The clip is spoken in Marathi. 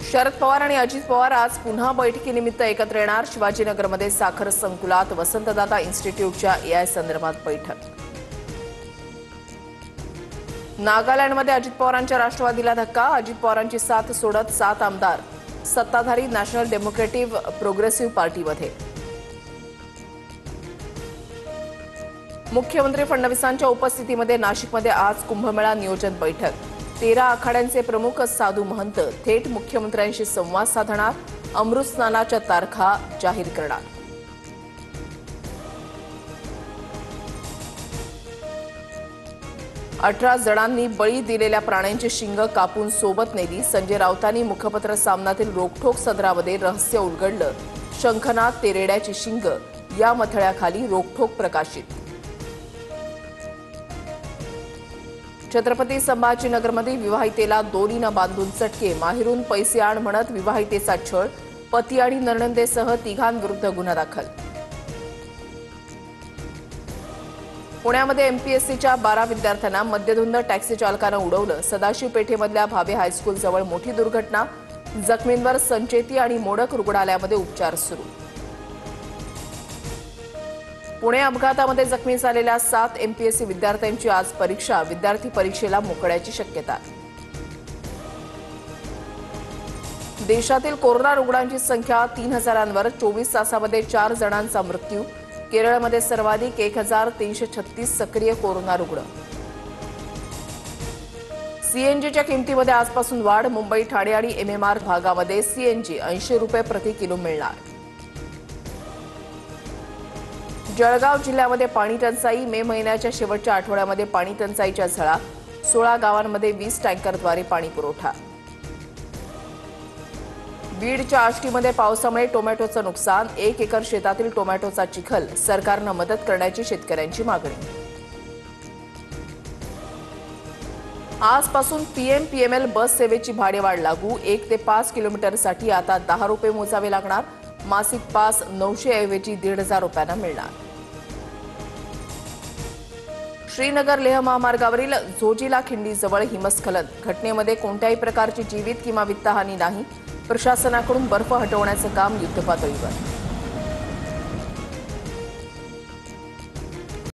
शरद पवार आणि अजित पवार आज पुन्हा बैठकीनिमित्त एकत्र येणार। शिवाजीनगरमध्ये साखर संकुलात वसंतदादा इन्स्टिट्यूटच्या एआय संदर्भात बैठक। नागालँडमध्ये अजित पवारांच्या राष्ट्रवादीला धक्का। अजित पवारांची साथ सोडत 7 आमदार सत्ताधारी नॅशनल डेमोक्रेटिक प्रोग्रेसिव्ह पार्टीमध्ये। मुख्यमंत्री फडणवीसांच्या उपस्थितीमध्ये नाशिकमध्ये आज कुंभमेळा नियोजन बैठक। 13 आखाड्यांचे प्रमुख साधू महंत थेट मुख्यमंत्र्यांशी संवाद साधणार। अमृत स्नानाच्या तारखा जाहीर करणार। अठरा जणांनी बळी दिलेल्या प्राण्यांची शिंग कापून सोबत नेली। संजय राऊतांनी मुखपत्र सामनातील रोखठोक सदरामध्ये रहस्य उलगडलं। शंखनाद तेरेड्याची शिंग या मथळ्याखाली रोखठोक प्रकाशित। छत्रपती संभाजीनगरमध्ये विवाहितेला दोरीनं बांधून चटके। माहेरून पैसे आण म्हणत विवाहितेचा छळ। पती आणि नणंदेसह तिघांविरुद्ध गुन्हा दाखल। पुण्यामध्ये एमपीएससीच्या 12 विद्यार्थ्यांना मद्यधुंद टॅक्सी चालकानं उडवलं। सदाशिव पेठेमधल्या भावे हायस्कूलजवळ मोठी दुर्घटना। जखमींवर संचेती आणि मोडक रुग्णालयामध्ये उपचार सुरू। पुणे अपघातामध्ये जखमी झालेल्या 7 एमपीएससी विद्यार्थ्यांची आज परीक्षा। विद्यार्थी परीक्षेला मोकळ्याची शक्यता। देशातील कोरोना रुग्णांची संख्या 3000वर। 24 तासामध्ये 4 जणांचा मृत्यू। केरळमध्ये सर्वाधिक 1336 सक्रिय कोरोना रुग्ण। सीएनजीच्या किमतीमध्ये आजपासून वाढ। मुंबई, ठाणे आणि एमएमआर भागामध्ये सीएनजी 80 रुपये प्रति किलो मिळणार। जळगाव जिल्ह्यामध्ये पाणी टंचाई। मे महिन्याच्या शेवटच्या आठवड्यामध्ये पाणी टंचाईच्या झळा। 16 गावांमध्ये 20 टँकरद्वारे पाणी पुरवठा। बीडच्या आष्टीमध्ये पावसामुळे टोमॅटोचं नुकसान। 1 एकर शेतातील टोमॅटोचा चिखल। सरकारनं मदत करण्याची शेतकऱ्यांची मागणी। आजपासून पीएमपीएमएल बस सेवेची भाडेवाढ लागू। 1 ते 5 किलोमीटरसाठी आता 10 रुपये मोजावे लागणार। मासिक पास 900 ऐवजी 1500 रुपयांना मिळणार। श्रीनगर लेह महामार्गावरील झोजिला खिंडीजवळ हिमस्खलन। घटनेमध्ये कोणत्याही प्रकारची जीवित किंवा वित्तहानी नाही। प्रशासनाकडून बर्फ हटवण्याचं काम युद्धपातळीवर।